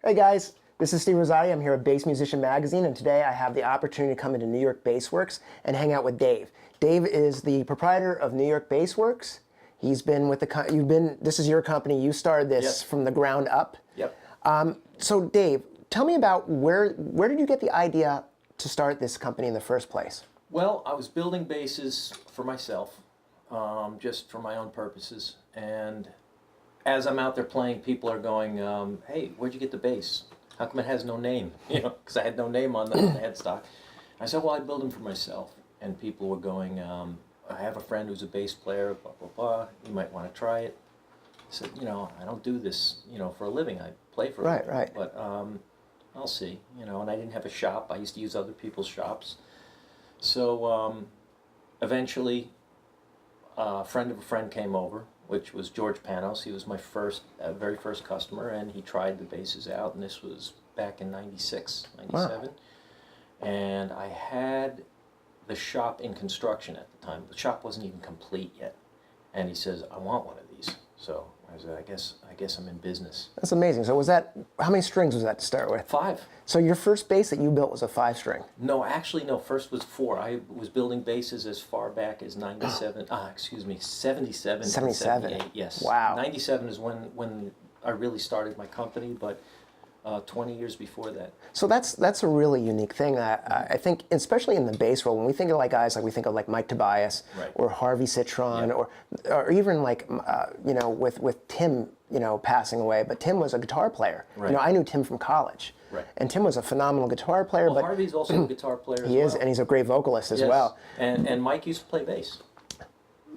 Hey guys, this is Steve Rosati. I'm here at Bass Musician Magazine, and today I have the opportunity to come into New York Bassworks and hang out with Dave. Dave is the proprietor of New York Bassworks. He's been with this is your company. You started this from the ground up. Yep. So Dave, tell me about where did you get the idea to start this company in the first place? Well, I was building basses for myself, just for my own purposes, and as I'm out there playing, people are going, hey, where'd you get the bass? How come it has no name? You know, because I had no name on the headstock. I said, well, I build them for myself. And people were going, I have a friend who's a bass player, blah, blah, blah. You might want to try it. I said, you know, I don't do this, you know, for a living. I play for a living. Right. But I'll see, you know, and I didn't have a shop. I used to use other people's shops. So eventually, a friend of a friend came over, which was George Panos. He was my very first customer, and he tried the basses out, and this was back in 96, 97. Wow. And I had the shop in construction at the time. The shop wasn't even complete yet. And he says, I want one of these. So I said, I guess I'm in business. That's amazing. So how many strings was that to start with? 5. So your first bass that you built was a 5-string? No, actually, no. First was 4. I was building basses as far back as 77, 77. 78, yes. Wow. 97 is when I really started my company, but 20 years before that. So that's a really unique thing that I think, especially in the bass world, when we think of like guys, like we think of like Mike Tobias or Harvey Citron, or even like you know, with Tim, you know, passing away. But Tim was a guitar player. You know, I knew Tim from college. And Tim was a phenomenal guitar player. Well, but Harvey's also a guitar player as well. He is, and he's a great vocalist as well. And Mike used to play bass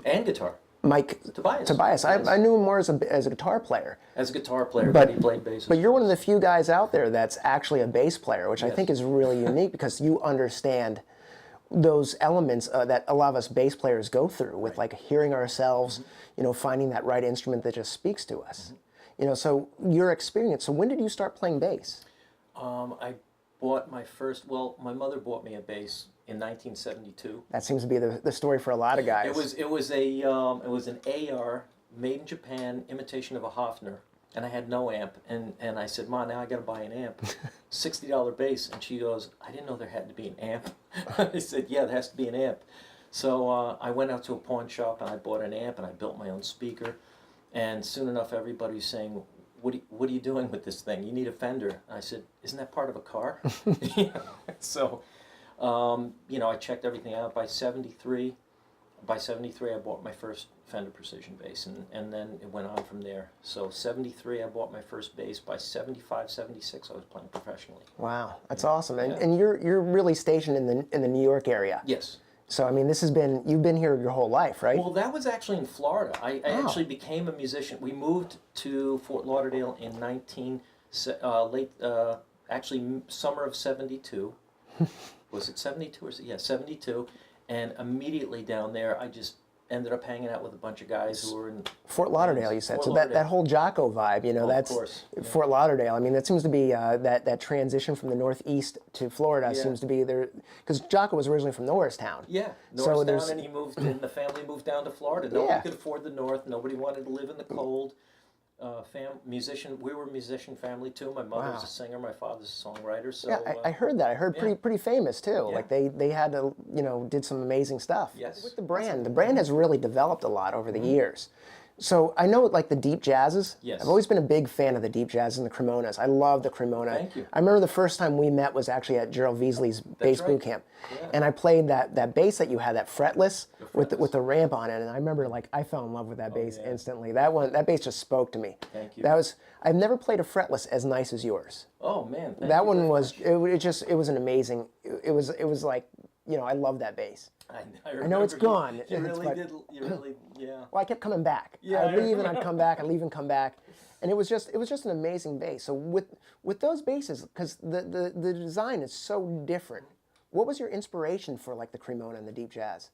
and guitar. Mike Tobias. Yes. I knew him more as a guitar player. As a guitar player, but he played bass. But you're one of the few guys out there that's actually a bass player, which I think is really unique because you understand those elements that a lot of us bass players go through with like hearing ourselves, you know, finding that right instrument that just speaks to us. You know, so your experience. So when did you start playing bass? I bought my first. Well, my mother bought me a bass in 1972. That seems to be the story for a lot of guys. It was an AR made in Japan, imitation of a Hofner, and I had no amp. And I said, Mom, now I got to buy an amp, $60 bass. And she goes, I didn't know there had to be an amp. I said, yeah, there has to be an amp. So I went out to a pawn shop and I bought an amp and I built my own speaker. And soon enough, everybody's saying, what are you doing with this thing? You need a Fender. And I said, isn't that part of a car? So. You know, I checked everything out. By 73, I bought my first Fender Precision bass, and then it went on from there. So 73, I bought my first bass. By 75, 76, I was playing professionally. Wow, that's awesome. And you're really stationed in the New York area. Yes. So I mean, you've been here your whole life, right? Well, that was actually in Florida. I actually became a musician. We moved to Fort Lauderdale in actually summer of 72. Was it 72 or yeah, 72, and immediately down there I just ended up hanging out with a bunch of guys who were in Fort Lauderdale. You said so that whole Jocko vibe, you know, that's Fort Lauderdale. I mean, that seems to be that transition from the Northeast to Florida seems to be there because Jocko was originally from Norristown. Yeah, Norristown, and he moved, and the family moved down to Florida. Nobody could afford the North. Nobody wanted to live in the cold. Musician. We were a musician family too. My mother was a singer. My father's a songwriter. So yeah, I heard that. I heard pretty famous too. Yeah. Like they had to, you know, did some amazing stuff. Yes. With the brand has really developed a lot over the years. So I know like the deep jazzes. Yes. I've always been a big fan of the deep jazzes and the Cremonas. I love the Cremona. Thank you. I remember the first time we met was actually at Gerald Veasley's bass boot camp. Yeah. And I played that bass that you had, that fretless, with the ramp on it. And I remember like I fell in love with that bass instantly. That bass just spoke to me. Thank you. I've never played a fretless as nice as yours. Oh man. That one was it was an amazing. It was like, you know, I love that bass. I know it's gone. You really did. You really, yeah. Well, I kept coming back. Yeah, I'd leave and I'd come back. I'd leave and come back, and it was just an amazing bass. So with those basses, because the design is so different, what was your inspiration for like the Cremona and the deep jazz?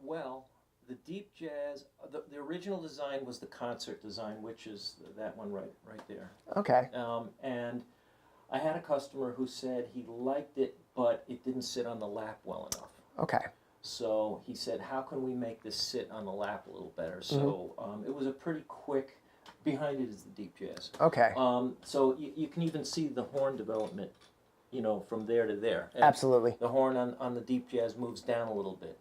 Well, the deep jazz, the original design was the concert design, which is that one right there. Okay. And I had a customer who said he liked it, but it didn't sit on the lap well enough. Okay. So he said, how can we make this sit on the lap a little better? So it was a pretty quick, Behind it is the deep jazz. Okay. So you can even see the horn development, you know, from there to there. And Absolutely. the horn on the deep jazz moves down a little bit.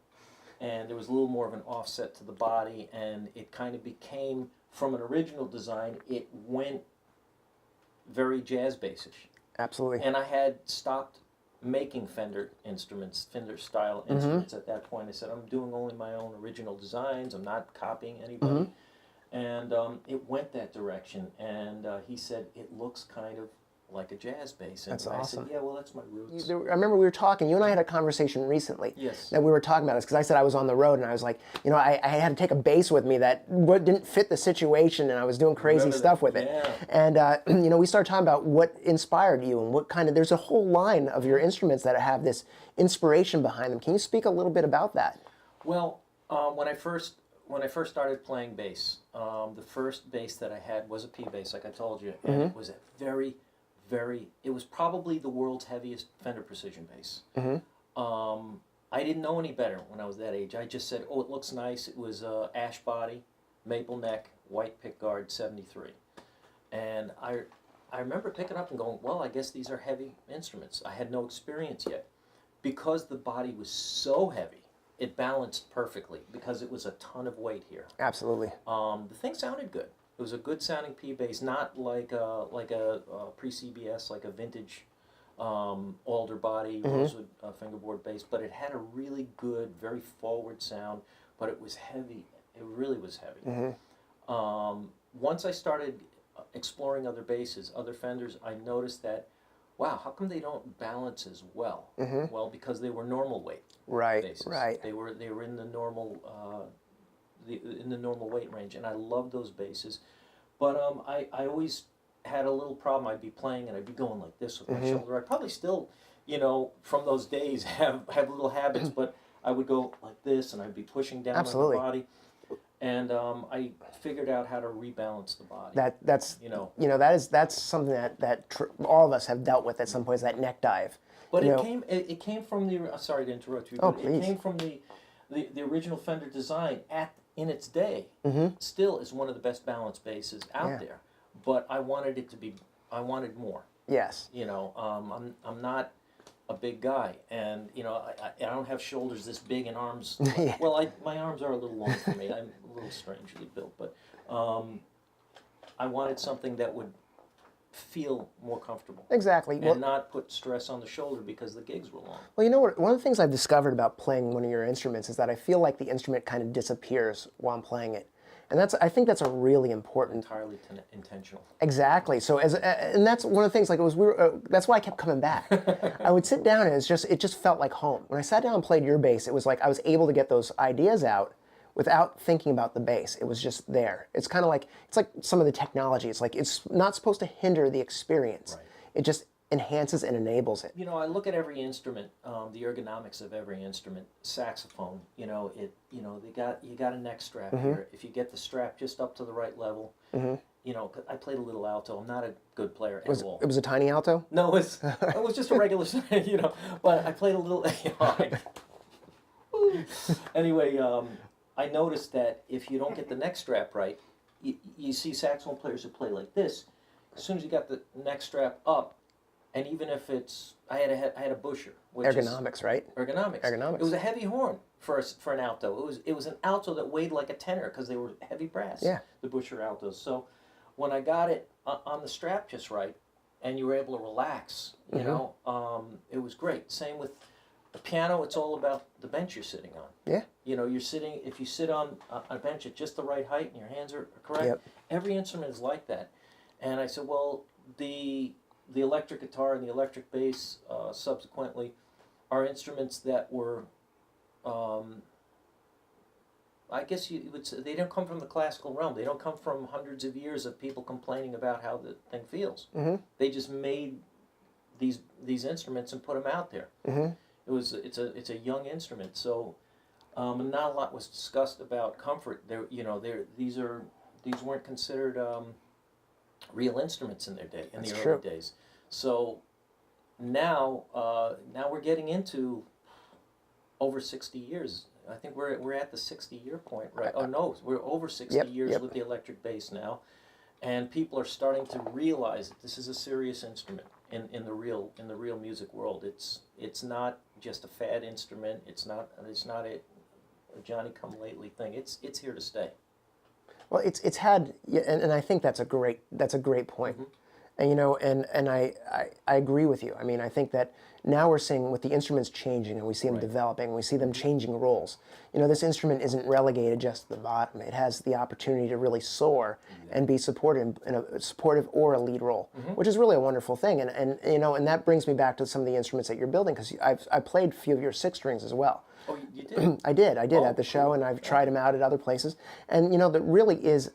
And there was a little more of an offset to the body, and it kind of became, from an original design, it went very jazz bassish. Absolutely. And I had stopped making Fender instruments, Fender style instruments at that point. I said, I'm doing only my own original designs. I'm not copying anybody. And it went that direction. And he said, it looks kind of like a jazz bass. And That's I awesome. said, yeah, well, that's my roots. I remember we were talking, you and I had a conversation recently. Yes. That we were talking about this, because I said I was on the road, and I was like, you know, I had to take a bass with me that didn't fit the situation, and I was doing crazy stuff with it. Yeah. And, you know, we started talking about what inspired you, and what kind of, there's a whole line of your instruments that have this inspiration behind them. Can you speak a little bit about that? Well, when I first started playing bass, the first bass that I had was a P bass, like I told you, and it was a it was probably the world's heaviest Fender Precision bass. I didn't know any better when I was that age. I just said, oh, it looks nice. It was ash body, maple neck, white pickguard, 73. And I remember picking up and going, well, I guess these are heavy instruments. I had no experience yet. Because the body was so heavy, it balanced perfectly because it was a ton of weight here. Absolutely. The thing sounded good. It was a good sounding P bass, not like a pre-CBS, like a vintage alder body rosewood fingerboard bass, but it had a really good, very forward sound. But it was heavy. It really was heavy. Once I started exploring other basses, other Fenders, I noticed that, wow, how come they don't balance as well? Well, because they were normal weight basses. Right. They were in the normal in the normal weight range, and I loved those basses. But I always had a little problem. I'd be playing and I'd be going like this with my shoulder. I probably still, you know, from those days have little habits, but I would go like this and I'd be pushing down on the body. And I figured out how to rebalance the body. That's that's something that all of us have dealt with at some point, is that neck dive. But it came from the, sorry to interrupt you, but it came from the original Fender design in its day. Still is one of the best balanced basses out there. But I wanted it to be, I wanted more. Yes. You know, I'm not a big guy, and you know, I don't have shoulders this big and arms. Well, my arms are a little long for me. I'm a little strangely built, but I wanted something that would feel more comfortable. Exactly. And not put stress on the shoulder because the gigs were long. Well, you know what? One of the things I've discovered about playing one of your instruments is that I feel like the instrument kind of disappears while I'm playing it. And I think that's a really important. Entirely intentional. Exactly. So and that's one of the things. Like that's why I kept coming back. I would sit down and it just felt like home. When I sat down and played your bass, it was like I was able to get those ideas out without thinking about the bass. It was just there. It's kind of like some of the technology. It's like it's not supposed to hinder the experience. Right. It just enhances and enables it. You know, I look at every instrument, the ergonomics of every instrument. Saxophone, you know, you got a neck strap here. If you get the strap just up to the right level, you know, I played a little alto. I'm not a good player at all. It was a tiny alto? No, it was just a regular, you know. But I played a little. Anyway, I noticed that if you don't get the neck strap right, you see saxophone players who play like this. As soon as you got the neck strap up, and even if it's, I had a busher. Ergonomics, right? Ergonomics. Ergonomics. It was a heavy horn for an alto. It was an alto that weighed like a tenor because they were heavy brass. Yeah. The busher altos. So when I got it on the strap just right, and you were able to relax, you know, it was great. Same with the piano. It's all about the bench you're sitting on. Yeah. You know, if you sit on a bench at just the right height and your hands are correct, every instrument is like that. And I said, well, the electric guitar and the electric bass subsequently are instruments that were, I guess you would say, they don't come from the classical realm. They don't come from hundreds of years of people complaining about how the thing feels. They just made these instruments and put them out there. It's a young instrument, so not a lot was discussed about comfort. These weren't considered real instruments in their day, in the early days. So now we're getting into over 60 years. I think we're at the 60-year point, right? Oh no, we're over 60 years with the electric bass now, and people are starting to realize that this is a serious instrument in the real music world. It's not just a fad instrument. It's not a Johnny come lately thing. It's here to stay. Well, it's had, yeah, and I think that's a great point. And you know, and I agree with you. I mean, I think that now we're seeing with the instruments changing, and we see them developing, and we see them changing roles. You know, this instrument isn't relegated just to the bottom. It has the opportunity to really soar and be supported in a supportive or a lead role, which is really a wonderful thing. And you know, and that brings me back to some of the instruments that you're building, because I played a few of your 6 strings as well. Oh, you did? I did Oh, at the show, and I've tried them out at other places. And you know, that really is,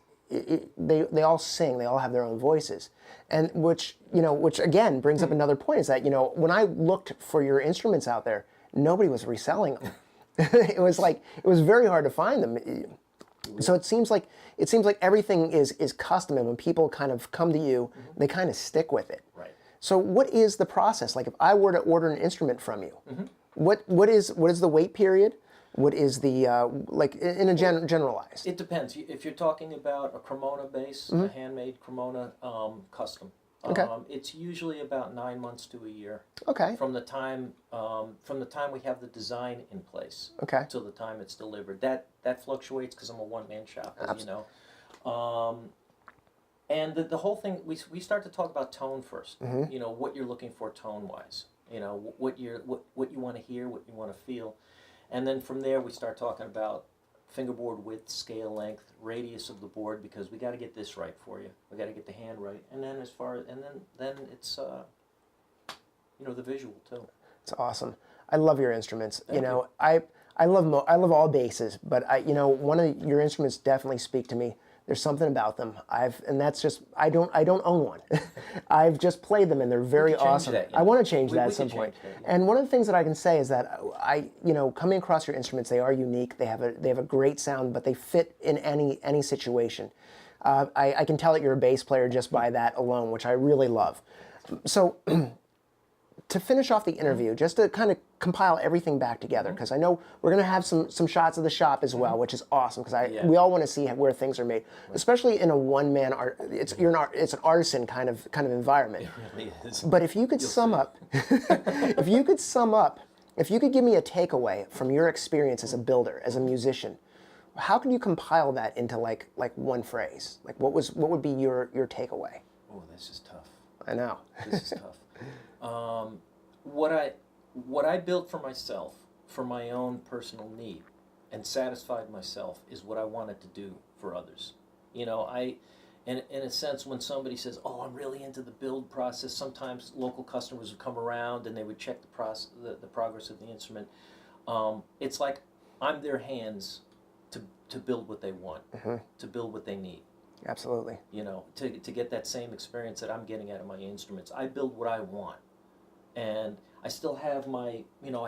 they all sing, they all have their own voices. And which again brings up another point, is that, you know, when I looked for your instruments out there, nobody was reselling them. It was very hard to find them. So it seems like everything is custom, and when people kind of come to you, they kind of stick with it. Right. So what is the process? Like, if I were to order an instrument from you, what is the wait period? What is the like in a generalized? It depends. If you're talking about a Cremona bass, a handmade Cremona custom, Okay. It's usually about 9 months to a year. Okay. From the time we have the design in place. Okay. Till the time it's delivered. That fluctuates because I'm a one-man shop, as you know. And the whole thing, we start to talk about tone first. You know, what you're looking for tone-wise. You know, what you want to hear, what you want to feel. And then from there, we start talking about fingerboard width, scale length, radius of the board, because we got to get this right for you. We got to get the hand right, and then then it's you know, the visual too. It's awesome. I love your instruments. Thank you know, I love all basses, but you know, one of your instruments definitely speak to me. There's something about them. And that's just, I don't own one. I've just played them, and they're very awesome. That, yeah. I want to change that We at some could point. change that, yeah. And one of the things that I can say is that you know, coming across your instruments, they are unique. They have a great sound, but they fit in any situation. I can tell that you're a bass player just by that alone, which I really love. So to finish off the interview, just to kind of compile everything back together, because I know we're going to have some shots of the shop as well, which is awesome, because we all want to see where things are made, especially in a one-man art. It's an artisan kind of environment. It really is. But if you could sum up, if you could give me a takeaway from your experience as a builder, as a musician, how could you compile that into like one phrase? Like, what would be your takeaway? Oh, this is tough. I know. This is tough. What I built for myself, for my own personal need, and satisfied myself, is what I wanted to do for others. You know, in a sense, when somebody says, "Oh, I'm really into the build process," sometimes local customers would come around and they would check the progress of the instrument. It's like I'm their hands to build what they want, to build what they need. Absolutely. You know, to get that same experience that I'm getting out of my instruments. I build what I want. And I still have I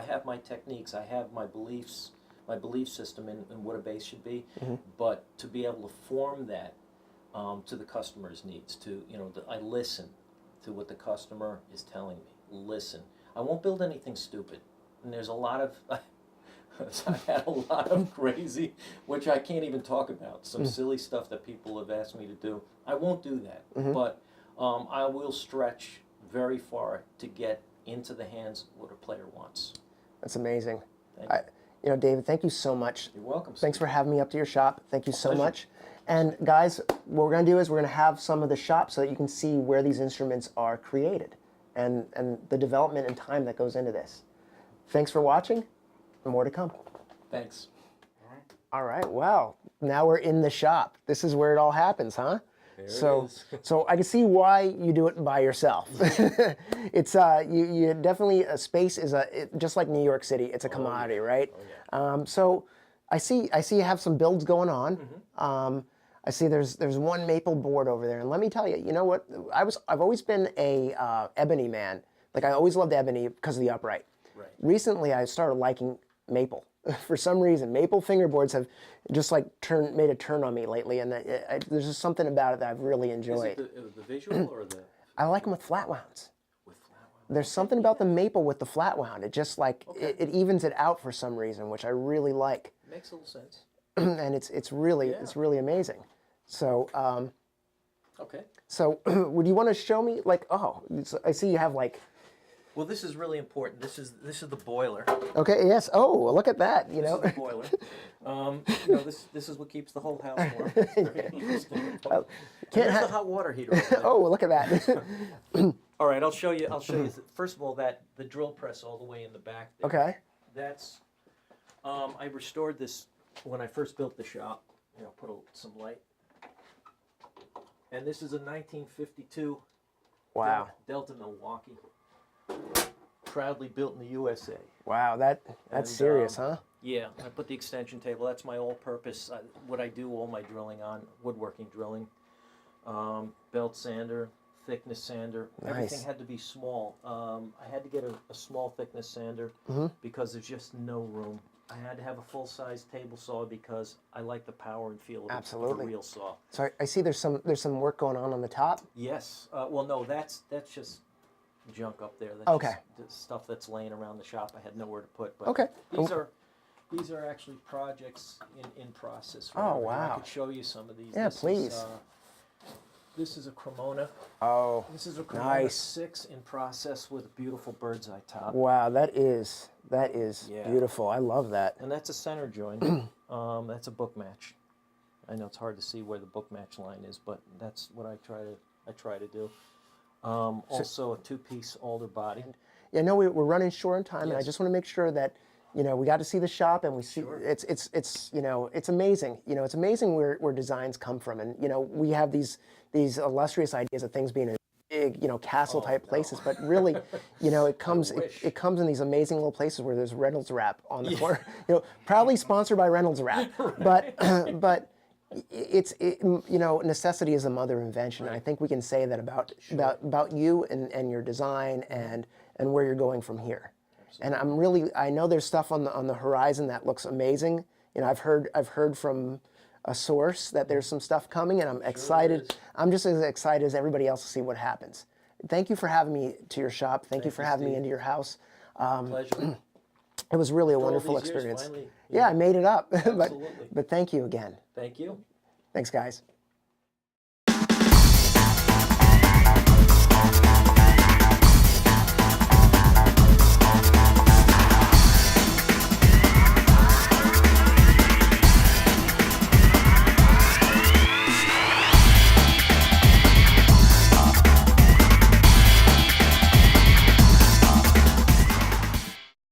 have my techniques, I have my beliefs, my belief system in what a bass should be, but to be able to form that to the customer's needs, I listen to what the customer is telling me. Listen. I won't build anything stupid. And there's a lot of, I've had a lot of crazy, which I can't even talk about, some silly stuff that people have asked me to do. I won't do that, but I will stretch very far to get into the hands of what a player wants. That's amazing. Thank you. You know, David, thank you so much. You're welcome. Thanks for having me up to your shop. Thank you so Pleasure. much. And guys, what we're going to do is we're going to have some of the shop so that you can see where these instruments are created and the development and time that goes into this. Thanks for watching, and more to come. Thanks. All right, well, now we're in the shop. This is where it all happens, huh? So I can see why you do it by yourself. It's you definitely, a space is just like New York City. It's a commodity, right? Oh, yeah. So I see you have some builds going on. I see there's one maple board over there, and let me tell you, you know what? I've always been a ebony man. Like, I always loved ebony because of the upright. Right. Recently, I started liking maple. For some reason, maple fingerboards have just like made a turn on me lately, and there's just something about it that I've really enjoyed. Is it the visual or the? I like them with flat wounds. With flat wound. There's something about the maple with the flat wound. It just like it evens it out for some reason, which I really like. Makes a little sense. And it's really amazing. So Okay. So would you want to show me, like, oh, I see you have like, Well, this is really important. This is the boiler. okay, yes, oh, look at that, you This know. is the boiler. This is what keeps the whole house warm. It's very interesting. Here's the hot water heater over there. Oh, look at that. All right, I'll show you. First of all, the drill press all the way in the back there. Okay. That's I restored this when I first built the shop. Put some light. And this is a 1952 Wow. Delta Milwaukee, proudly built in the USA. Wow, that's And, serious, huh? Yeah, I put the extension table. That's my all-purpose. What I do all my drilling on, woodworking drilling, belt sander, thickness sander. Nice. Everything had to be small. I had to get a small thickness sander because there's just no room. I had to have a full-size table saw because I like the power and feel of Absolutely. a real saw. So I see there's some work going on the top. Yes. Well, no, that's just junk up there. That's Okay. just stuff that's laying around the shop. I had nowhere to put. But Okay. these are actually projects in process. Oh, right now. wow. I could show you some of these. Yeah, please. This is a Cremona. Oh, This is a Cremona nice. 6 in process with a beautiful bird's eye top. Wow, that is Yeah. beautiful. I love that. And that's a center joint. That's a book match. I know it's hard to see where the book match line is, but that's what I try to do. Also a 2-piece alder body. Yeah, no, we're running short on time, and I Yes. just want to make sure that we got to see the shop, and we see Sure. it's it's amazing. It's amazing where designs come from, and we have these illustrious ideas of things being in big castle type places, but really it comes wish. it comes in these amazing little places where there's Reynolds wrap on the floor. Proudly sponsored by Reynolds wrap, but. Necessity is the mother of invention, and I think we can say that about you and your design and where you're going from here. And I know there's stuff on the horizon that looks amazing. I've heard from a source that there's some stuff coming, and I'm excited. I'm just as excited as everybody else to see what happens. Thank you for having me to your shop. Thank you for having me into your house. Pleasure. It was really a For all wonderful these years, experience. finally, Yeah, I made it up. Absolutely. but thank you again. Thank you. Thanks, guys.